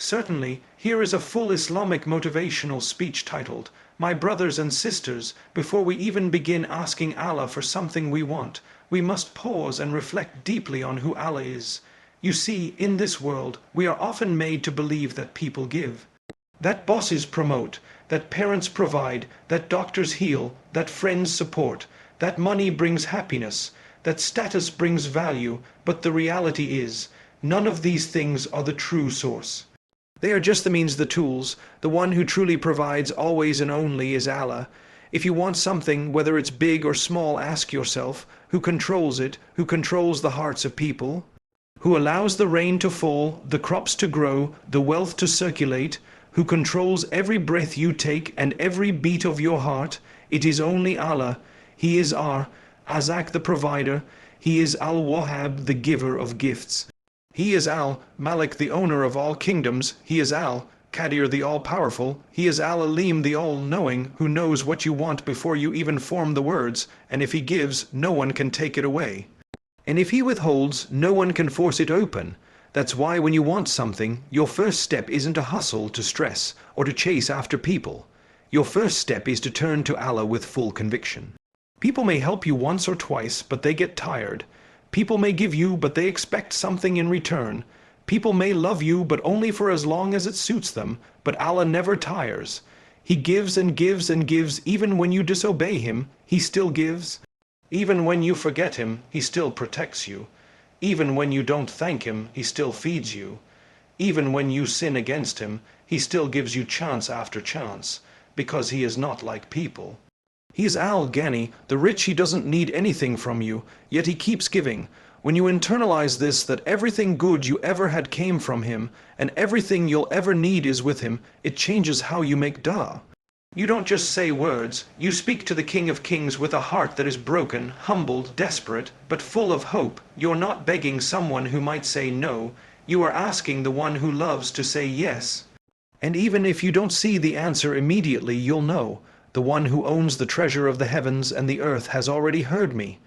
Certainly, here is a full Islamic motivational speech titled, "My brothers and sisters, before we even begin asking Allah for something we want, we must pause and reflect deeply on who Allah is. You see, in this world, we are often made to believe that people give, that bosses promote, that parents provide, that doctors heal, that friends support, that money brings happiness, that status brings value, but the reality is, none of these things are the true source. They are just the means, the tools. The one who truly provides always and only is Allah. If you want something, whether it's big or small, ask yourself, who controls it, who controls the hearts of people, who allows the rain to fall, the crops to grow, the wealth to circulate, who controls every breath you take and every beat of your heart. It is only Allah. He is Razak, the provider. He is Al-Wahhab, the giver of gifts. He is Al-Malik, the owner of all kingdoms. He is Al-Qadir, the all-powerful. He is Al-Alim, the all-knowing, who knows what you want before you even form the words, and if he gives, no one can take it away. And if he withholds, no one can force it open. That's why when you want something, your first step isn't to hustle, to stress, or to chase after people. Your first step is to turn to Allah with full conviction. People may help you once or twice, but they get tired. People may give you, but they expect something in return. People may love you, but only for as long as it suits them, but Allah never tires. He gives and gives and gives. Even when you disobey Him, He still gives. Even when you forget Him, He still protects you. Even when you don't thank Him, He still feeds you. Even when you sin against Him, He still gives you chance after chance, because He is not like people. He is Al-Ghani, the rich. He doesn't need anything from you, yet He keeps giving. When you internalize this, that everything good you ever had came from Him, and everything you'll ever need is with Him, it changes how you make dua. You don't just say words, you speak to the King of Kings with a heart that is broken, humbled, desperate, but full of hope. You're not begging someone who might say no, you are asking the one who loves to say yes. And even if you don't see the answer immediately, you'll know. The one who owns the treasure of the heavens and the earth has already heard me.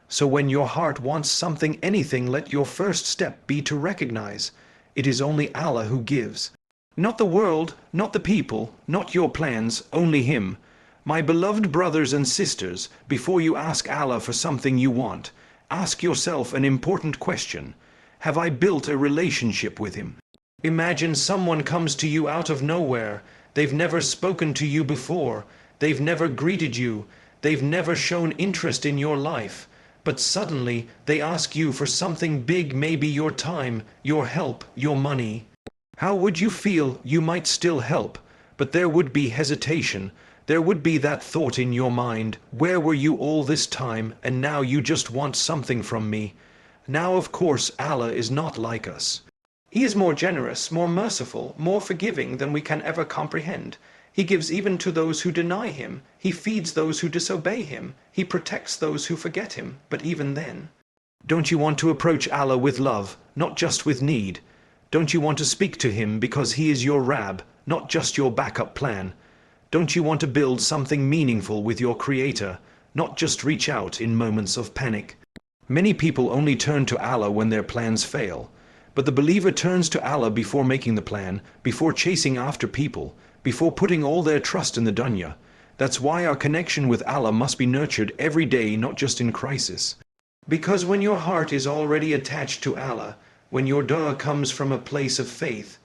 So when your heart wants something, anything, let your first step be to recognize it is only Allah who gives. Not the world, not the people, not your plans, only Him. My beloved brothers and sisters, before you ask Allah for something you want, ask yourself an important question. Have I built a relationship with Him? Imagine someone comes to you out of nowhere. They've never spoken to you before. They've never greeted you. They've never shown interest in your life. But suddenly they ask you for something big, maybe your time, your help, your money. How would you feel? You might still help, but there would be hesitation. There would be that thought in your mind, where were you all this time, and now you just want something from me? Now, of course, Allah is not like us. He is more generous, more merciful, more forgiving than we can ever comprehend. He gives even to those who deny Him. He feeds those who disobey Him. He protects those who forget Him. But even then, don't you want to approach Allah with love, not just with need? Don't you want to speak to Him because He is your Rab, not just your backup plan? Don't you want to build something meaningful with your Creator, not just reach out in moments of panic? Many people only turn to Allah when their plans fail. But the believer turns to Allah before making the plan, before chasing after people, before putting all their trust in the dunya. That's why our connection with Allah must be nurtured every day, not just in crisis. Because when your heart is already attached to Allah, when your dua comes from a place of faith,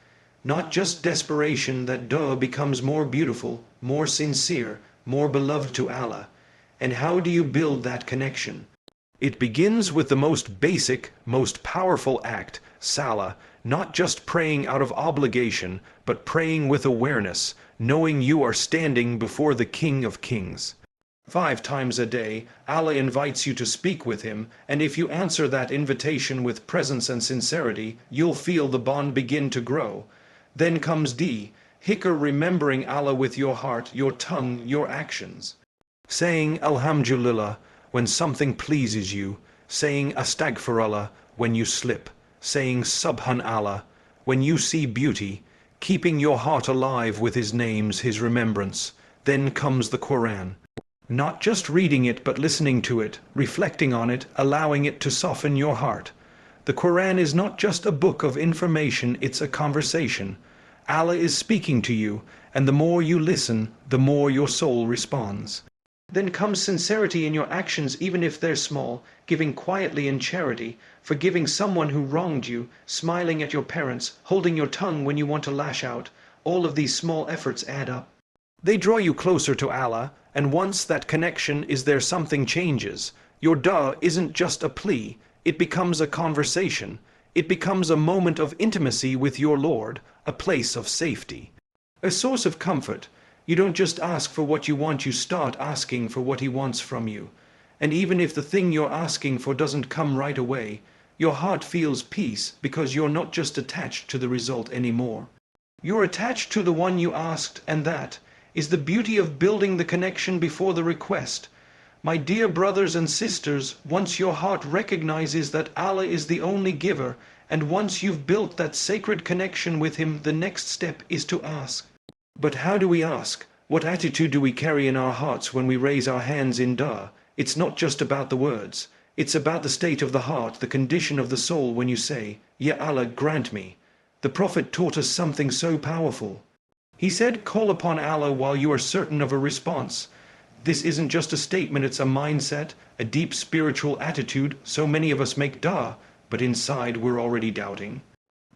not just desperation, that dua becomes more beautiful, more sincere, more beloved to Allah. And how do you build that connection? It begins with the most basic, most powerful act, salah, not just praying out of obligation, but praying with awareness, knowing you are standing before the King of Kings. 5 times a day, Allah invites you to speak with Him, and if you answer that invitation with presence and sincerity, you'll feel the bond begin to grow. Then comes Hikr, remembering Allah with your heart, your tongue, your actions. Saying Alhamdulillah when something pleases you, saying Astaghfirullah when you slip, saying Subhanallah when you see beauty, keeping your heart alive with His names, His remembrance. Then comes the Quran. Not just reading it, but listening to it, reflecting on it, allowing it to soften your heart. The Quran is not just a book of information, it's a conversation. Allah is speaking to you, and the more you listen, the more your soul responds. Then comes sincerity in your actions, even if they're small, giving quietly in charity, forgiving someone who wronged you, smiling at your parents, holding your tongue when you want to lash out. All of these small efforts add up. They draw you closer to Allah, and once that connection is there, something changes. Your dua isn't just a plea, it becomes a conversation. It becomes a moment of intimacy with your Lord, a place of safety, a source of comfort. You don't just ask for what you want, you start asking for what He wants from you. And even if the thing you're asking for doesn't come right away, your heart feels peace because you're not just attached to the result anymore. You're attached to the one you asked, and that is the beauty of building the connection before the request. My dear brothers and sisters, once your heart recognizes that Allah is the only giver, and once you've built that sacred connection with Him, the next step is to ask. But how do we ask? What attitude do we carry in our hearts when we raise our hands in dua? It's not just about the words. It's about the state of the heart, the condition of the soul when you say, Ya Allah, grant me. The Prophet taught us something so powerful. He said, call upon Allah while you are certain of a response. This isn't just a statement, it's a mindset, a deep spiritual attitude. So many of us make dua, but inside we're already doubting.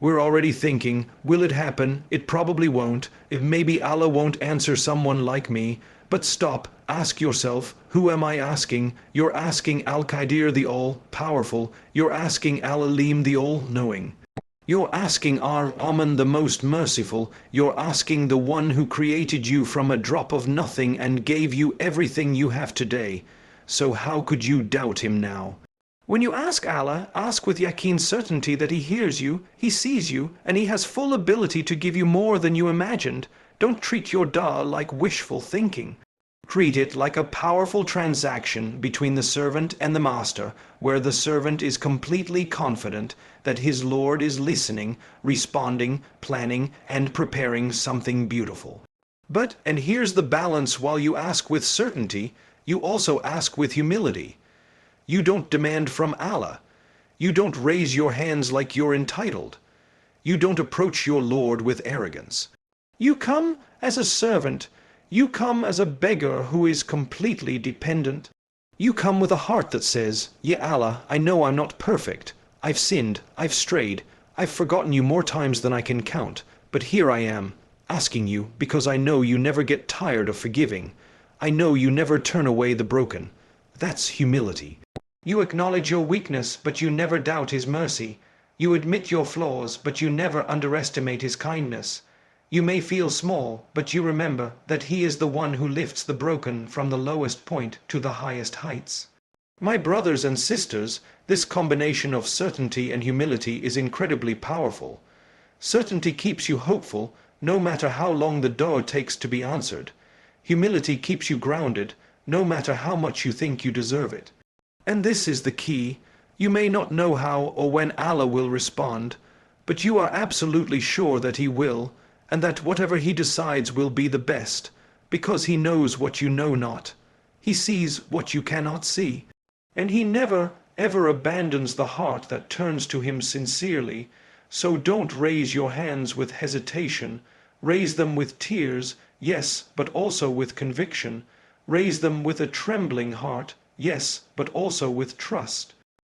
We're already thinking, will it happen? It probably won't. If maybe Allah won't answer someone like me. But stop, ask yourself, who am I asking? You're asking Al-Qadir, the all-powerful. You're asking Al-Alim, the all-knowing. You're asking Ar-Rahman, the most merciful. You're asking the one who created you from a drop of nothing and gave you everything you have today. So how could you doubt Him now? When you ask Allah, ask with yaqeen certainty that He hears you, He sees you, and He has full ability to give you more than you imagined. Don't treat your dua like wishful thinking. Treat it like a powerful transaction between the servant and the master, where the servant is completely confident that his Lord is listening, responding, planning, and preparing something beautiful. But, and here's the balance, while you ask with certainty, you also ask with humility. You don't demand from Allah. You don't raise your hands like you're entitled. You don't approach your Lord with arrogance. You come as a servant. You come as a beggar who is completely dependent. You come with a heart that says, Ya Allah, I know I'm not perfect. I've sinned, I've strayed, I've forgotten you more times than I can count. But here I am, asking you because I know you never get tired of forgiving. I know you never turn away the broken. That's humility. You acknowledge your weakness, but you never doubt His mercy. You admit your flaws, but you never underestimate His kindness. You may feel small, but you remember that He is the one who lifts the broken from the lowest point to the highest heights. My brothers and sisters, this combination of certainty and humility is incredibly powerful. Certainty keeps you hopeful, no matter how long the dua takes to be answered. Humility keeps you grounded, no matter how much you think you deserve it. And this is the key. You may not know how or when Allah will respond, but you are absolutely sure that He will, and that whatever He decides will be the best, because He knows what you know not. He sees what you cannot see. And He never, ever abandons the heart that turns to Him sincerely. So don't raise your hands with hesitation. Raise them with tears, yes, but also with conviction. Raise them with a trembling heart, yes, but also with trust.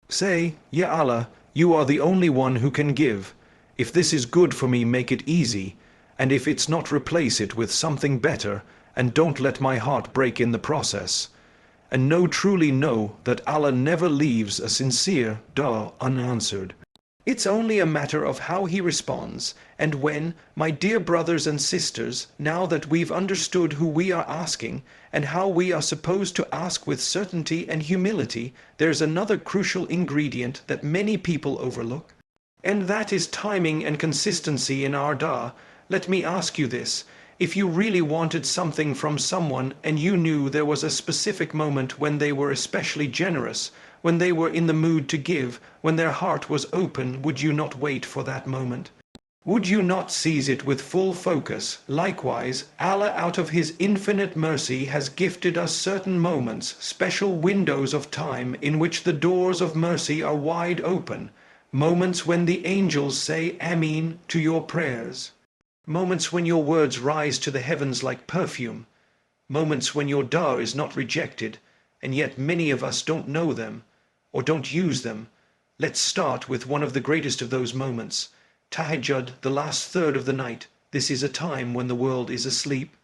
Say, Ya Allah, you are the only one who can give. If this is good for me, make it easy. And if it's not, replace it with something better, and don't let my heart break in the process. And truly know that Allah never leaves a sincere dua unanswered. It's only a matter of how He responds, and when, my dear brothers and sisters, now that we've understood who we are asking, and how we are supposed to ask with certainty and humility, there's another crucial ingredient that many people overlook, and that is timing and consistency in our dua. Let me ask you this. If you really wanted something from someone and you knew there was a specific moment when they were especially generous, when they were in the mood to give, when their heart was open, would you not wait for that moment? Would you not seize it with full focus? Likewise, Allah, out of His infinite mercy, has gifted us certain moments, special windows of time in which the doors of mercy are wide open, moments when the angels say Ameen to your prayers. Moments when your words rise to the heavens like perfume. Moments when your dua is not rejected, and yet many of us don't know them, or don't use them. Let's start with one of the greatest of those moments. Tahajjud, the last third of the night. This is a time when the world is asleep.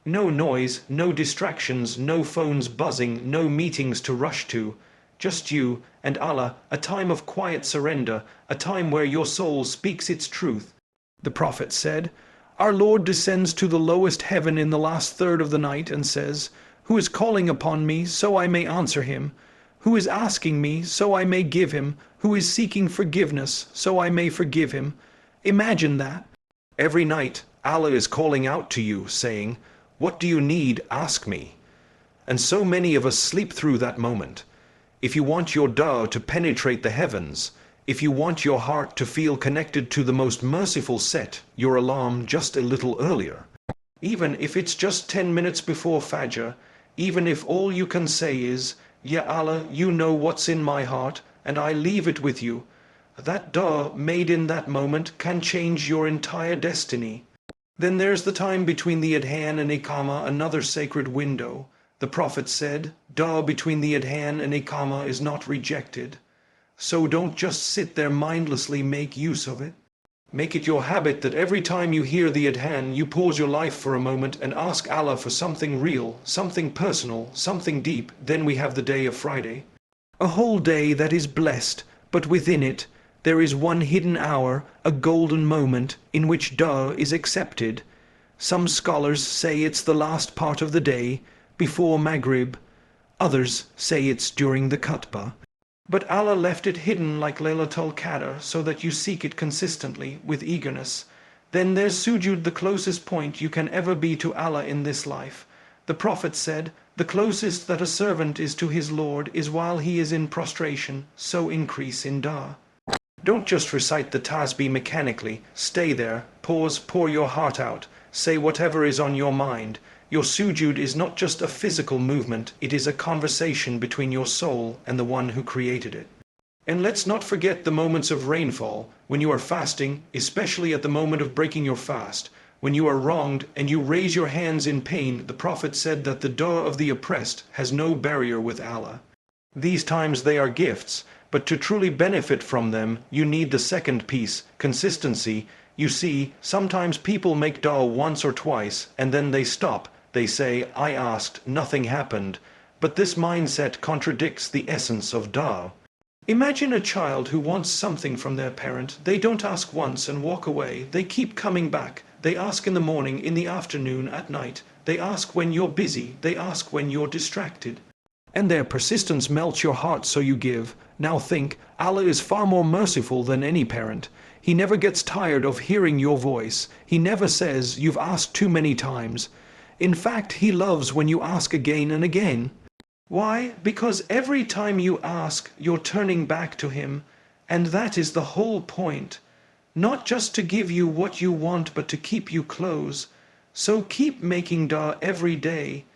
No noise, no distractions, no phones buzzing, no meetings to rush to. Just you and Allah, a time of quiet surrender, a time where your soul speaks its truth. The Prophet said, "Our Lord descends to the lowest heaven in the last third of the night and says, 'Who is calling upon me, so I may answer him? Who is asking me, so I may give him? Who is seeking forgiveness, so I may forgive him?'" Imagine that. Every night, Allah is calling out to you, saying, "What do you need? Ask me." And so many of us sleep through that moment. If you want your dua to penetrate the heavens, if you want your heart to feel connected to the most merciful, set your alarm just a little earlier. Even if it's just 10 minutes before Fajr, even if all you can say is, "Ya Allah, you know what's in my heart, and I leave it with you," that dua made in that moment can change your entire destiny. Then there's the time between the adhan and iqama, another sacred window. The Prophet said, dua between the adhan and iqama is not rejected. So don't just sit there mindlessly, make use of it. Make it your habit that every time you hear the adhan, you pause your life for a moment and ask Allah for something real, something personal, something deep. Then we have the day of Friday. A whole day that is blessed, but within it, there is one hidden hour, a golden moment, in which dua is accepted. Some scholars say it's the last part of the day, before Maghrib. Others say it's during the Khutbah. But Allah left it hidden like Laylatul Qadr, so that you seek it consistently, with eagerness. Then there's sujood, the closest point you can ever be to Allah in this life. The Prophet said, "The closest that a servant is to his Lord is while he is in prostration, so increase in dua." Don't just recite the tasbih mechanically. Stay there, pause, pour your heart out, say whatever is on your mind. Your sujood is not just a physical movement, it is a conversation between your soul and the one who created it. And let's not forget the moments of rainfall, when you are fasting, especially at the moment of breaking your fast. When you are wronged and you raise your hands in pain, the Prophet said that the dua of the oppressed has no barrier with Allah. These times they are gifts, but to truly benefit from them, you need the second piece, consistency. You see, sometimes people make dua once or twice, and then they stop. They say, "I asked, nothing happened." But this mindset contradicts the essence of dua. Imagine a child who wants something from their parent. They don't ask once and walk away. They keep coming back. They ask in the morning, in the afternoon, at night. They ask when you're busy. They ask when you're distracted. And their persistence melts your heart, so you give. Now think, Allah is far more merciful than any parent. He never gets tired of hearing your voice. He never says, "You've asked too many times." In fact, He loves when you ask again and again. Why? Because every time you ask, you're turning back to Him. And that is the whole point. Not just to give you what you want, but to keep you close. So keep making dua every day.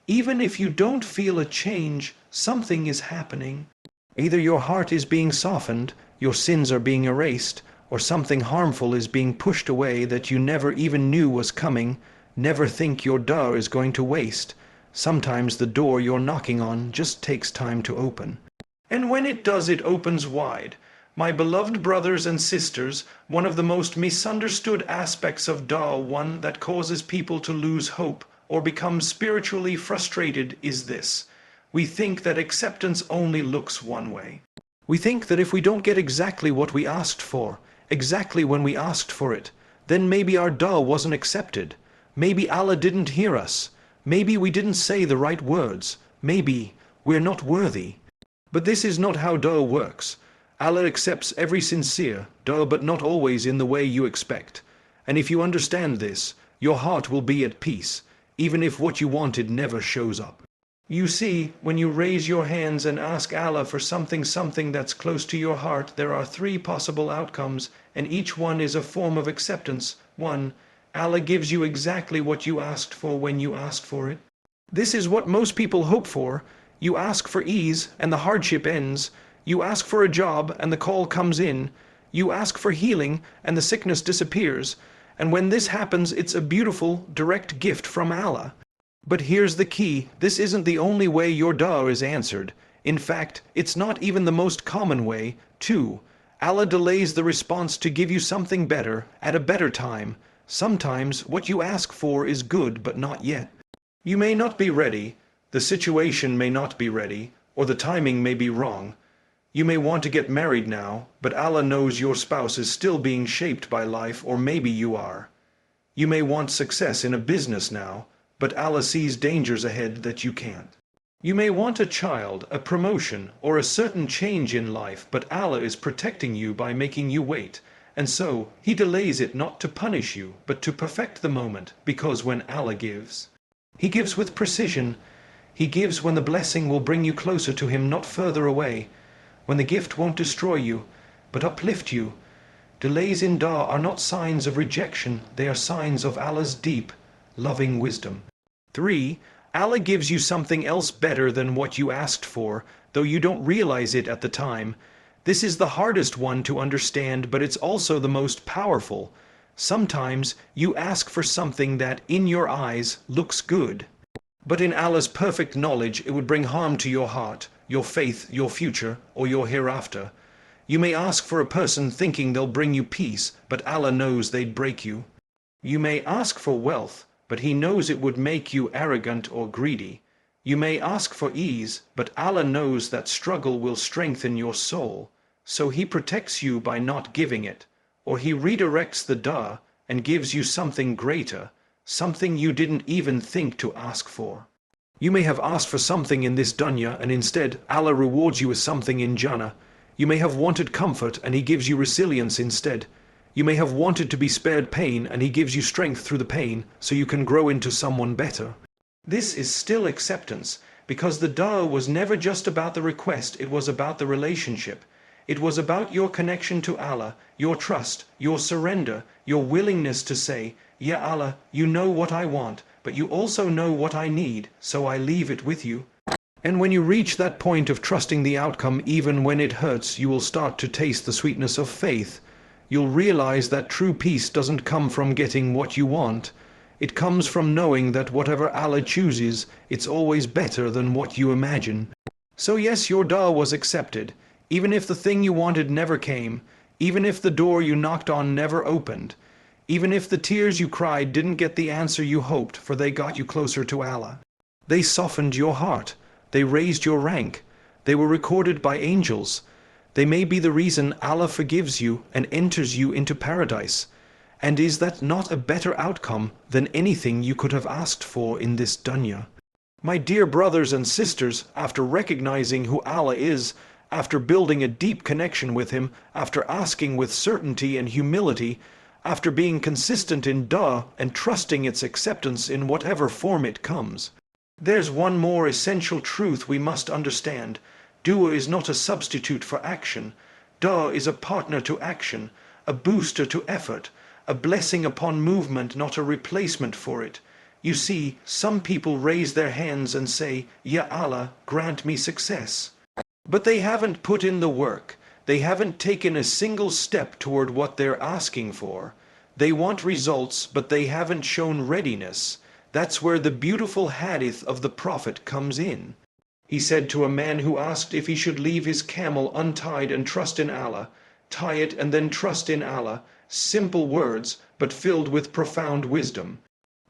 Even if you don't feel a change, something is happening. Either your heart is being softened, your sins are being erased, or something harmful is being pushed away that you never even knew was coming. Never think your dua is going to waste. Sometimes the door you're knocking on just takes time to open. And when it does, it opens wide. My beloved brothers and sisters, one of the most misunderstood aspects of dua, one that causes people to lose hope or become spiritually frustrated, is this. We think that acceptance only looks one way. We think that if we don't get exactly what we asked for, exactly when we asked for it, then maybe our dua wasn't accepted. Maybe Allah didn't hear us. Maybe we didn't say the right words. Maybe we're not worthy. But this is not how dua works. Allah accepts every sincere dua, but not always in the way you expect. And if you understand this, your heart will be at peace, even if what you wanted never shows up. You see, when you raise your hands and ask Allah for something that's close to your heart, there are 3 possible outcomes, and each one is a form of acceptance. 1. Allah gives you exactly what you asked for when you asked for it. This is what most people hope for. You ask for ease and the hardship ends. You ask for a job and the call comes in. You ask for healing and the sickness disappears. And when this happens, it's a beautiful, direct gift from Allah. But here's the key, this isn't the only way your dua is answered. In fact, it's not even the most common way, too. Allah delays the response to give you something better, at a better time. Sometimes what you ask for is good, but not yet. You may not be ready, the situation may not be ready, or the timing may be wrong. You may want to get married now, but Allah knows your spouse is still being shaped by life, or maybe you are. You may want success in a business now, but Allah sees dangers ahead that you can't. You may want a child, a promotion, or a certain change in life, but Allah is protecting you by making you wait, and so He delays it not to punish you, but to perfect the moment, because when Allah gives, He gives with precision. He gives when the blessing will bring you closer to Him, not further away, when the gift won't destroy you, but uplift you. Delays in dua are not signs of rejection, they are signs of Allah's deep, loving wisdom. 3. Allah gives you something else better than what you asked for, though you don't realize it at the time. This is the hardest one to understand, but it's also the most powerful. Sometimes you ask for something that, in your eyes, looks good. But in Allah's perfect knowledge, it would bring harm to your heart, your faith, your future, or your hereafter. You may ask for a person thinking they'll bring you peace, but Allah knows they'd break you. You may ask for wealth, but He knows it would make you arrogant or greedy. You may ask for ease, but Allah knows that struggle will strengthen your soul, so He protects you by not giving it, or He redirects the dua and gives you something greater, something you didn't even think to ask for. You may have asked for something in this dunya, and instead Allah rewards you with something in Jannah. You may have wanted comfort, and He gives you resilience instead. You may have wanted to be spared pain, and He gives you strength through the pain, so you can grow into someone better. This is still acceptance, because the dua was never just about the request, it was about the relationship. It was about your connection to Allah, your trust, your surrender, your willingness to say, Ya Allah, you know what I want, but you also know what I need, so I leave it with you. And when you reach that point of trusting the outcome even when it hurts, you will start to taste the sweetness of faith. You'll realize that true peace doesn't come from getting what you want. It comes from knowing that whatever Allah chooses, it's always better than what you imagine. So yes, your dua was accepted, even if the thing you wanted never came, even if the door you knocked on never opened, even if the tears you cried didn't get the answer you hoped, for they got you closer to Allah. They softened your heart. They raised your rank. They were recorded by angels. They may be the reason Allah forgives you and enters you into paradise. And is that not a better outcome than anything you could have asked for in this dunya? My dear brothers and sisters, after recognizing who Allah is, after building a deep connection with Him, after asking with certainty and humility, after being consistent in dua and trusting its acceptance in whatever form it comes, there's one more essential truth we must understand. Dua is not a substitute for action. Dua is a partner to action, a booster to effort, a blessing upon movement, not a replacement for it. You see, some people raise their hands and say, Ya Allah, grant me success. But they haven't put in the work. They haven't taken a single step toward what they're asking for. They want results, but they haven't shown readiness. That's where the beautiful hadith of the Prophet comes in. He said to a man who asked if he should leave his camel untied and trust in Allah, tie it and then trust in Allah. Simple words, but filled with profound wisdom.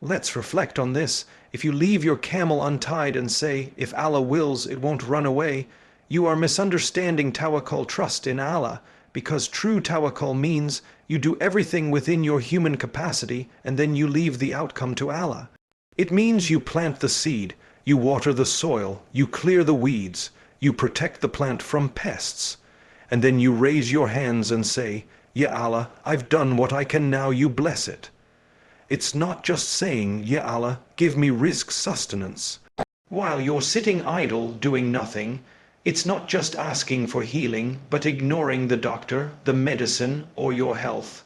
Let's reflect on this. If you leave your camel untied and say, if Allah wills, it won't run away, you are misunderstanding tawakkul, trust in Allah, because true tawakkul means you do everything within your human capacity and then you leave the outcome to Allah. It means you plant the seed, you water the soil, you clear the weeds, you protect the plant from pests, and then you raise your hands and say, Ya Allah, I've done what I can now, you bless it. It's not just saying, Ya Allah, give me rizq, sustenance. While you're sitting idle, doing nothing, it's not just asking for healing, but ignoring the doctor, the medicine, or your health.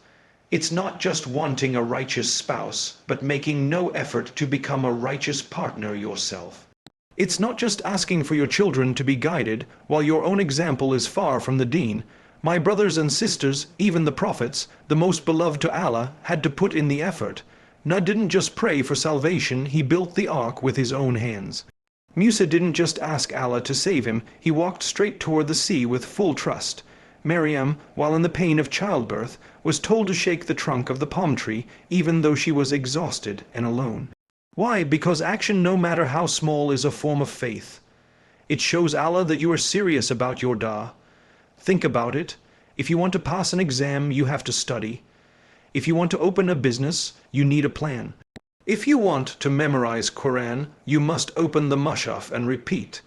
It's not just wanting a righteous spouse, but making no effort to become a righteous partner yourself. It's not just asking for your children to be guided, while your own example is far from the deen. My brothers and sisters, even the prophets, the most beloved to Allah, had to put in the effort. Nuh didn't just pray for salvation, he built the ark with his own hands. Musa didn't just ask Allah to save him, he walked straight toward the sea with full trust. Maryam, while in the pain of childbirth, was told to shake the trunk of the palm tree, even though she was exhausted and alone. Why? Because action, no matter how small, is a form of faith. It shows Allah that you are serious about your da'ah. Think about it. If you want to pass an exam, you have to study. If you want to open a business, you need a plan. If you want to memorize Quran, you must open the mushaf and repeat.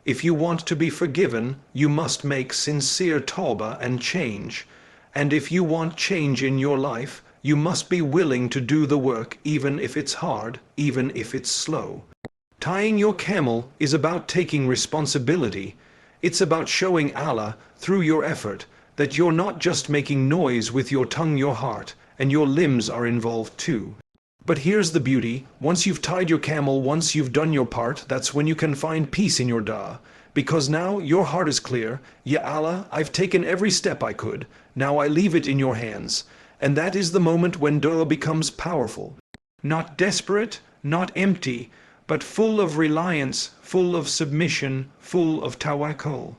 If you want to be forgiven, you must make sincere tawbah and change. And if you want change in your life, you must be willing to do the work even if it's hard, even if it's slow. Tying your camel is about taking responsibility. It's about showing Allah, through your effort, that you're not just making noise with your tongue, your heart, and your limbs are involved too. But here's the beauty: once you've tied your camel, once you've done your part, that's when you can find peace in your da'ah. Because now your heart is clear. Ya Allah, I've taken every step I could, now I leave it in your hands. And that is the moment when da'ah becomes powerful. Not desperate, not empty, but full of reliance, full of submission, full of tawakkul.